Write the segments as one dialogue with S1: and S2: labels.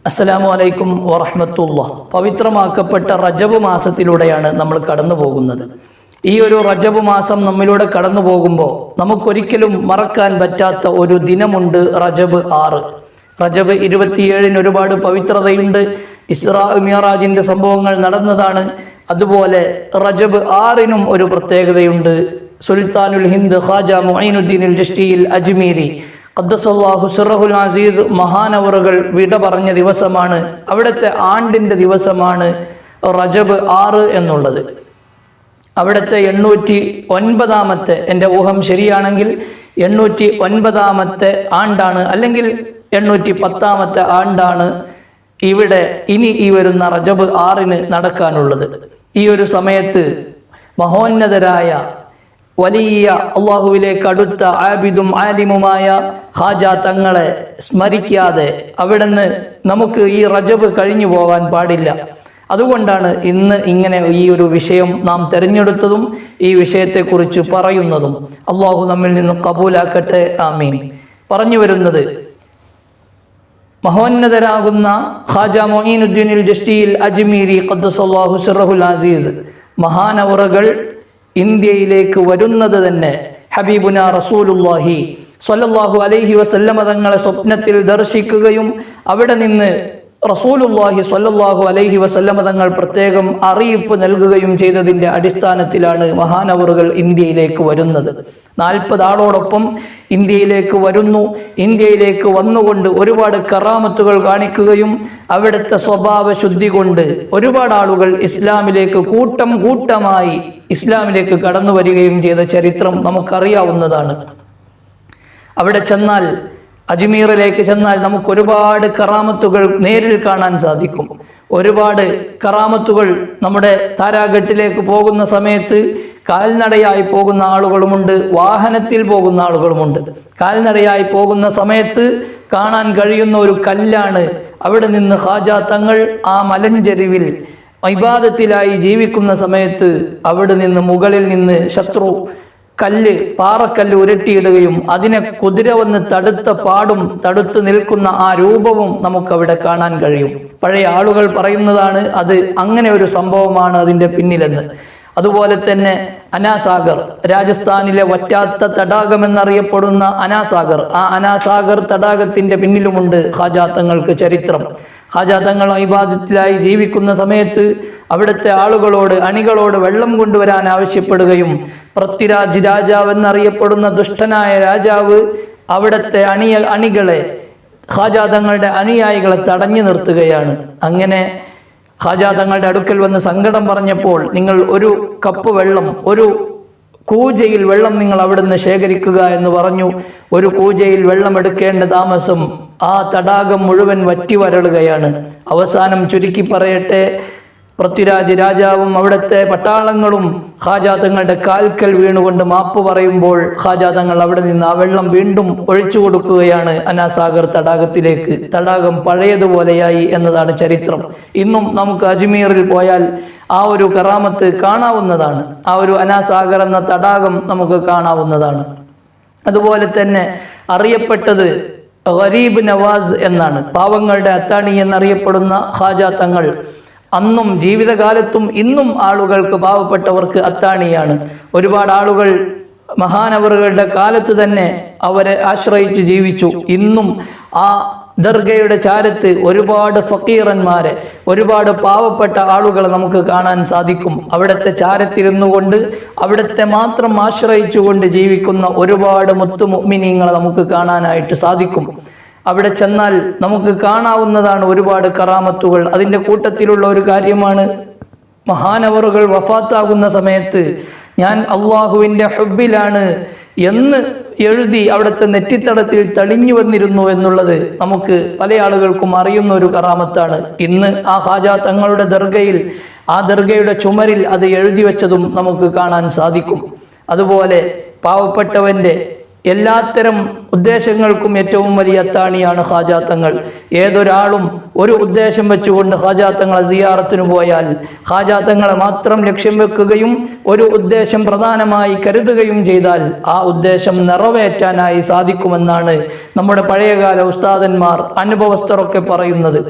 S1: അസ്സലാമു അലൈക്കും വറഹ്മത്തുള്ളാഹ്. പവിത്രമാക്കപ്പെട്ട റജബ് മാസത്തിലൂടെയാണ് നമ്മൾ കടന്നു പോകുന്നത്. ഈ ഒരു റജബ് മാസം നമ്മിലൂടെ കടന്നു പോകുമ്പോൾ നമുക്കൊരിക്കലും മറക്കാൻ പറ്റാത്ത ഒരു ദിനമുണ്ട്. റജബ് 6. റജബ് 27 ഒരുപാട് പവിത്രതയുണ്ട്. ഇസ്രാ മിഅ്റാജിന്റെ സംഭവങ്ങൾ നടന്നതാണ്. അതുപോലെ റജബ് 6 ഒരു പ്രത്യേകതയുണ്ട്. സുൽത്താനുൽ ഹിന്ദ് ഖാജ മുഈനുദ്ദീൻ അൽ ചിശ്തിയിൽ അജ്മീരി ഖദ്ദസല്ലാഹു സിർറഹുൽ അസീസ് മഹാനവറുകൾ വിട പറഞ്ഞ ദിവസമാണ്. അവിടുത്തെ ആണ്ടിന്റെ ദിവസമാണ് റജബ് 6 എന്നുള്ളത്. അവിടുത്തെ 809 എൻ്റെ ഊഹം ശരിയാണെങ്കിൽ 809 ആണ്ടാണ്, അല്ലെങ്കിൽ 810 ആണ്ടാണ് ഇവിടെ ഇനി ഈ വരുന്ന റജബ് 6 നടക്കാനുള്ളത്. ഈ ഒരു സമയത്ത് മഹോന്നതരായ വലിയ അള്ളാഹുവിലേക്ക് അടുത്ത ആബിദും ആലിമുമായ ഖാജ തങ്ങളെ സ്മരിക്കാതെ അവിടുന്ന് നമുക്ക് ഈ റജബ് കഴിഞ്ഞു പോകാൻ പാടില്ല. അതുകൊണ്ടാണ് ഇന്ന് ഇങ്ങനെ ഈ ഒരു വിഷയം നാം തിരഞ്ഞെടുത്തതും ഈ വിഷയത്തെക്കുറിച്ച് പറയുന്നതും. അള്ളാഹു നമ്മിൽ നിന്ന് കബൂലാക്കട്ടെ, ആമീൻ. പറഞ്ഞു വരുന്നത്, മഹോന്നതരാകുന്ന ഖാജ മുഈനുദ്ദീൻ അൽ ചിശ്തിയിൽ അജ്മീരി ഖദ്ദസല്ലാഹു സിർറഹുൽ അസീസ് മഹാനവറുകൾ ഇന്ത്യയിലേക്ക് വരുന്നത് തന്നെ ഹബീബുന റസൂലുള്ളാഹി സ്വല്ലല്ലാഹു അലൈഹി വസല്ലമ തങ്ങളെ സ്വപ്നത്തിൽ ദർശിക്കുകയും അവിടെ നിന്ന് റസൂലുള്ളാഹി സ്വല്ലല്ലാഹു അലൈഹി വസല്ലമ തങ്ങൾ പ്രത്യേകം അറിയിപ്പ് നൽകുകയും ചെയ്തതിൻ്റെ അടിസ്ഥാനത്തിലാണ് മഹാനവറുകൾ ഇന്ത്യയിലേക്ക് വരുന്നത്. 40 ആളോടൊപ്പം ഇന്ത്യയിലേക്ക് വരുന്നു. ഇന്ത്യയിലേക്ക് വന്നുകൊണ്ട് ഒരുപാട് കറാമത്തുകൾ കാണിക്കുകയും അവിടുത്തെ സ്വഭാവ ശുദ്ധി കൊണ്ട് ഒരുപാട് ആളുകൾ ഇസ്ലാമിലേക്ക് കൂട്ടമായി ഇസ്ലാമിലേക്ക് കടന്നു വരികയും ചെയ്ത ചരിത്രം നമുക്കറിയാവുന്നതാണ്. അവിടെ ചെന്നാൽ, അജ്മീറിലേക്ക് ചെന്നാൽ നമുക്ക് ഒരുപാട് കറാമത്തുകൾ നേരിൽ കാണാൻ സാധിക്കും. ഒരുപാട് കറാമത്തുകൾ നമ്മുടെ താരാഘട്ടിലേക്ക് പോകുന്ന സമയത്ത് കാൽനടയായി പോകുന്ന ആളുകളുമുണ്ട്, വാഹനത്തിൽ പോകുന്ന ആളുകളുമുണ്ട്. കാൽനടയായി പോകുന്ന സമയത്ത് കാണാൻ കഴിയുന്ന ഒരു കല്ലാണ്. അവിടെ നിന്ന് ഖാജ തങ്ങൾ ആ മലഞ്ചെരിവിൽ ഇബാദത്തിലായി ജീവിക്കുന്ന സമയത്ത് അവിടെ നിന്ന് മുകളിൽ നിന്ന് ശത്രു പാറക്കല്ല് ഉരുട്ടിയിടുകയും അതിനെ കുതിര വന്ന് തടുത്ത പാടും തടുത്തു നിൽക്കുന്ന ആ രൂപവും നമുക്കവിടെ കാണാൻ കഴിയും. പഴയ ആളുകൾ പറയുന്നതാണ് അത് അങ്ങനെ ഒരു സംഭവമാണ് അതിൻ്റെ പിന്നിലെന്ന്. അതുപോലെ തന്നെ അനാസാഗർ, രാജസ്ഥാനിലെ വറ്റാത്ത തടാകം എന്നറിയപ്പെടുന്ന അനാസാഗർ, ആ അനാസാഗർ തടാകത്തിന്റെ പിന്നിലുമുണ്ട് ഖാജ തങ്ങൾക്ക് ചരിത്രം. ഖാജ തങ്ങൾ ഇബാദത്തിലായി ജീവിക്കുന്ന സമയത്ത് അവിടുത്തെ ആളുകളോട്, അണികളോട് വെള്ളം കൊണ്ടുവരാൻ ആവശ്യപ്പെടുകയും പൃഥ്വിരാജ് രാജാവ് എന്നറിയപ്പെടുന്ന ദുഷ്ടനായ രാജാവ് അവിടുത്തെ അണികളെ, ഖാജ തങ്ങളുടെ അനുയായികളെ തടഞ്ഞു നിർത്തുകയാണ്. അങ്ങനെ ഖാജ തങ്ങളുടെ അടുക്കൽ വന്ന് സങ്കടം പറഞ്ഞപ്പോൾ, നിങ്ങൾ ഒരു കപ്പ് വെള്ളം, ഒരു കൂജയിൽ വെള്ളം നിങ്ങൾ അവിടുന്ന് ശേഖരിക്കുക എന്ന് പറഞ്ഞു. ഒരു കൂജയിൽ വെള്ളം എടുക്കേണ്ട താമസം ആ തടാകം മുഴുവൻ വറ്റി വരളുകയാണ്. അവസാനം ചുരുക്കി പറയട്ടെ, പൃഥ്വിരാജ് രാജാവും അവിടുത്തെ പട്ടാളങ്ങളും ഖാജ തങ്ങളുടെ കാൽക്കൽ വീണുകൊണ്ട് മാപ്പ് പറയുമ്പോൾ ഖാജ തങ്ങൾ അവിടെ നിന്ന് ആ വെള്ളം വീണ്ടും ഒഴിച്ചു കൊടുക്കുകയാണ് അനാസാഗർ തടാകത്തിലേക്ക്. തടാകം പഴയതുപോലെയായി എന്നതാണ് ചരിത്രം. ഇന്നും നമുക്ക് അജ്മീറിൽ പോയാൽ ആ ഒരു കറാമത്ത് കാണാവുന്നതാണ്. ആ ഒരു അനാസാഗർ എന്ന തടാകം നമുക്ക് കാണാവുന്നതാണ്. അതുപോലെ തന്നെ അറിയപ്പെട്ടത് ഗരീബ് നവാസ് എന്നാണ്, പാവങ്ങളുടെ അത്താണി എന്നറിയപ്പെടുന്ന ഖാജ തങ്ങൾ. അന്നും ജീവിതകാലത്തും ഇന്നും ആളുകൾക്ക്, പാവപ്പെട്ടവർക്ക് അത്താണിയാണ്. ഒരുപാട് ആളുകൾ മഹാനവറുകളുടെ കാലത്ത് തന്നെ അവരെ ആശ്രയിച്ച് ജീവിച്ചു. ഇന്നും ആ ദർഗയുടെ ചാരത്ത് ഒരുപാട് ഫക്കീറന്മാരെ, ഒരുപാട് പാവപ്പെട്ട ആളുകളെ നമുക്ക് കാണാൻ സാധിക്കും. അവിടുത്തെ ചാരത്തിരുന്നു കൊണ്ട് അവിടുത്തെ മാത്രം ആശ്രയിച്ചുകൊണ്ട് ജീവിക്കുന്ന ഒരുപാട് മുത്തു മുഅ്മിനീങ്ങളെ നമുക്ക് കാണാനായിട്ട് സാധിക്കും. അവിടെ ചെന്നാൽ നമുക്ക് കാണാവുന്നതാണ് ഒരുപാട് കറാമത്തുകൾ. അതിൻ്റെ കൂട്ടത്തിലുള്ള ഒരു കാര്യമാണ്, മഹാനവറുകൾ വഫാത്താകുന്ന സമയത്ത് ഞാൻ അള്ളാഹുവിൻ്റെ ഹുബ്ബിലാണ് എന്ന് എഴുതി അവിടുത്തെ നെറ്റിത്തടത്തിൽ തെളിഞ്ഞു വന്നിരുന്നു എന്നുള്ളത് നമുക്ക് പല ആളുകൾക്കും അറിയുന്ന ഒരു കറാമത്താണ്. ഇന്ന് ആ ഖാജ തങ്ങളുടെ ദർഗയിൽ, ആ ദർഗയുടെ ചുമരിൽ അത് എഴുതി വെച്ചതും നമുക്ക് കാണാൻ സാധിക്കും. അതുപോലെ പാവപ്പെട്ടവൻ്റെ എല്ലാത്തരം ഉദ്ദേശങ്ങൾക്കും ഏറ്റവും വലിയ അത്താണിയാണ് ഖാജ തങ്ങൾ. ഏതൊരാളും ഒരു ഉദ്ദേശം വെച്ചുകൊണ്ട് ഖാജ തങ്ങളെ സിയാറത്തിന് പോയാൽ ഖാജ തങ്ങളെ മാത്രം ലക്ഷ്യം വെക്കുകയും ഒരു ഉദ്ദേശം പ്രധാനമായി കരുതുകയും ചെയ്താൽ ആ ഉദ്ദേശം നിറവേറ്റാനായി സാധിക്കുമെന്നാണ് നമ്മുടെ പഴയകാല ഉസ്താദന്മാർ, അനുഭവസ്ഥരൊക്കെ പറയുന്നത്.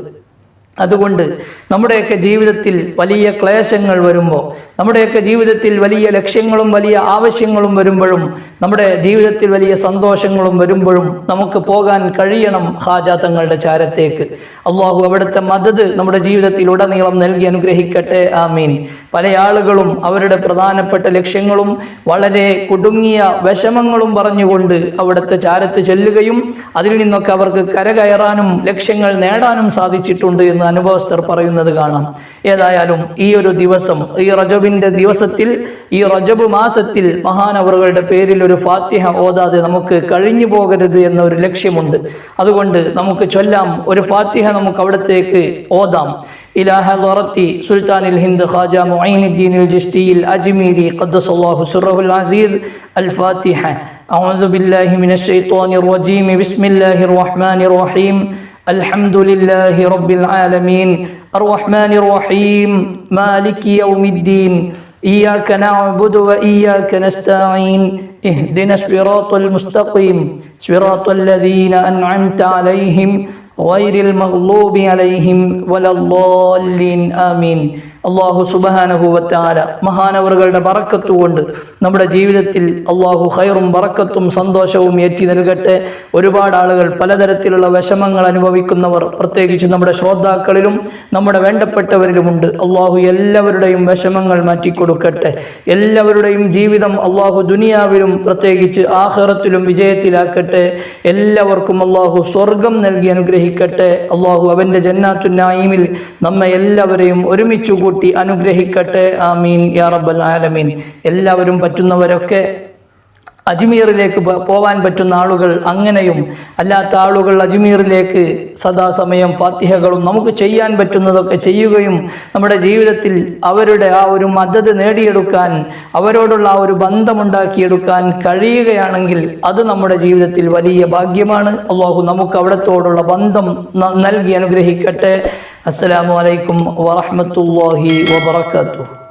S1: അതുകൊണ്ട് നമ്മുടെയൊക്കെ ജീവിതത്തിൽ വലിയ ക്ലേശങ്ങൾ വരുമ്പോൾ, നമ്മുടെയൊക്കെ ജീവിതത്തിൽ വലിയ ലക്ഷ്യങ്ങളും വലിയ ആവശ്യങ്ങളും വരുമ്പോഴും, നമ്മുടെ ജീവിതത്തിൽ വലിയ സന്തോഷങ്ങളും വരുമ്പോഴും നമുക്ക് പോകാൻ കഴിയണം ഖാജാ തങ്ങളുടെ ചാരത്തേക്ക്. അള്ളാഹു അവിടുത്തെ മദദ് നമ്മുടെ ജീവിതത്തിൽ ഉടനീളം നൽകി അനുഗ്രഹിക്കട്ടെ. ആമീൻ. പല ആളുകളും അവരുടെ പ്രധാനപ്പെട്ട ലക്ഷ്യങ്ങളും വളരെ കുടുങ്ങിയ വിഷമങ്ങളും പറഞ്ഞുകൊണ്ട് അവിടുത്തെ ചാരത്ത് ചെല്ലുകയും അതിൽ നിന്നൊക്കെ അവർക്ക് കരകയറാനും ലക്ഷ്യങ്ങൾ നേടാനും സാധിച്ചിട്ടുണ്ട് എന്ന് അനുഭവസ്ഥർ പറയുന്നത് കാണാം. ഏതായാലും ഈ ഒരു ദിവസം, ഈ റജബിന്റെ ദിവസത്തിൽ, ഈ റജബ് മാസത്തിൽ മഹാനവറുകളുടെ പേരിൽ ഒരു ഫാത്തിഹ ഓതാതെ നമുക്ക് കഴിഞ്ഞു പോകരുത് എന്നൊരു ലക്ഷ്യമുണ്ട്. അതുകൊണ്ട് നമുക്ക് ചൊല്ലാം, ഒരു ഫാത്തിഹ നമുക്ക് അവിടത്തേക്ക് ഓതാം. إلى حضرة سلطان الهند خواجة معين الدين الجشتي الأجميري قدس الله سره العزيز. الفاتحة. أعوذ بالله من الشيطان الرجيم. بسم الله الرحمن الرحيم. الحمد لله رب العالمين الرحمن الرحيم مالك يوم الدين إياك نعبد وإياك نستعين اهدنا الصراط المستقيم صراط الذين أنعمت عليهم غير المغلوب عليهم ولا الضالين آمين. അള്ളാഹു സുബ്ഹാനഹു വ തആല മഹാനവറുകളുടെ ബറക്കത്ത് കൊണ്ട് നമ്മുടെ ജീവിതത്തിൽ അള്ളാഹു ഖൈറും ബറക്കത്തും സന്തോഷവും ഏറ്റി നൽകട്ടെ. ഒരുപാട് ആളുകൾ പലതരത്തിലുള്ള വിഷമങ്ങൾ അനുഭവിക്കുന്നവർ പ്രത്യേകിച്ച് നമ്മുടെ ശ്രോതാക്കളിലും നമ്മുടെ വേണ്ടപ്പെട്ടവരിലുമുണ്ട്. അള്ളാഹു എല്ലാവരുടെയും വിഷമങ്ങൾ മാറ്റിക്കൊടുക്കട്ടെ. എല്ലാവരുടെയും ജീവിതം അള്ളാഹു ദുനിയാവിലും പ്രത്യേകിച്ച് ആഖിറത്തിലും വിജയത്തിലാക്കട്ടെ. എല്ലാവർക്കും അള്ളാഹു സ്വർഗം നൽകി അനുഗ്രഹിക്കട്ടെ. അള്ളാഹു അവൻ്റെ ജന്നാത്തുൻ നഈമിൽ നമ്മെ എല്ലാവരെയും ഒരുമിച്ച് അനുഗ്രഹിക്കട്ടെ. ആമീൻ യാ റബ്ബൽ ആലമീൻ. എല്ലാവരും പറ്റുന്നവരൊക്കെ അജ്മീറിലേക്ക് പോവാൻ പറ്റുന്ന ആളുകൾ അങ്ങനെയും, അല്ലാത്ത ആളുകൾ അജ്മീറിലേക്ക് സദാസമയം ഫാത്തിഹകളും നമുക്ക് ചെയ്യാൻ പറ്റുന്നതൊക്കെ ചെയ്യുകയും നമ്മുടെ ജീവിതത്തിൽ അവരുടെ ആ ഒരു മദദ് നേടിയെടുക്കാൻ, അവരോടുള്ള ആ ഒരു ബന്ധമുണ്ടാക്കിയെടുക്കാൻ കഴിയുകയാണെങ്കിൽ അത് നമ്മുടെ ജീവിതത്തിൽ വലിയ ഭാഗ്യമാണ്. അള്ളാഹു നമുക്ക് അവിടത്തോടുള്ള ബന്ധം നൽകി അനുഗ്രഹിക്കട്ടെ. അസ്സലാമു അലൈക്കും വറഹ്മത്തുള്ളാഹി വബറകാതുഹു.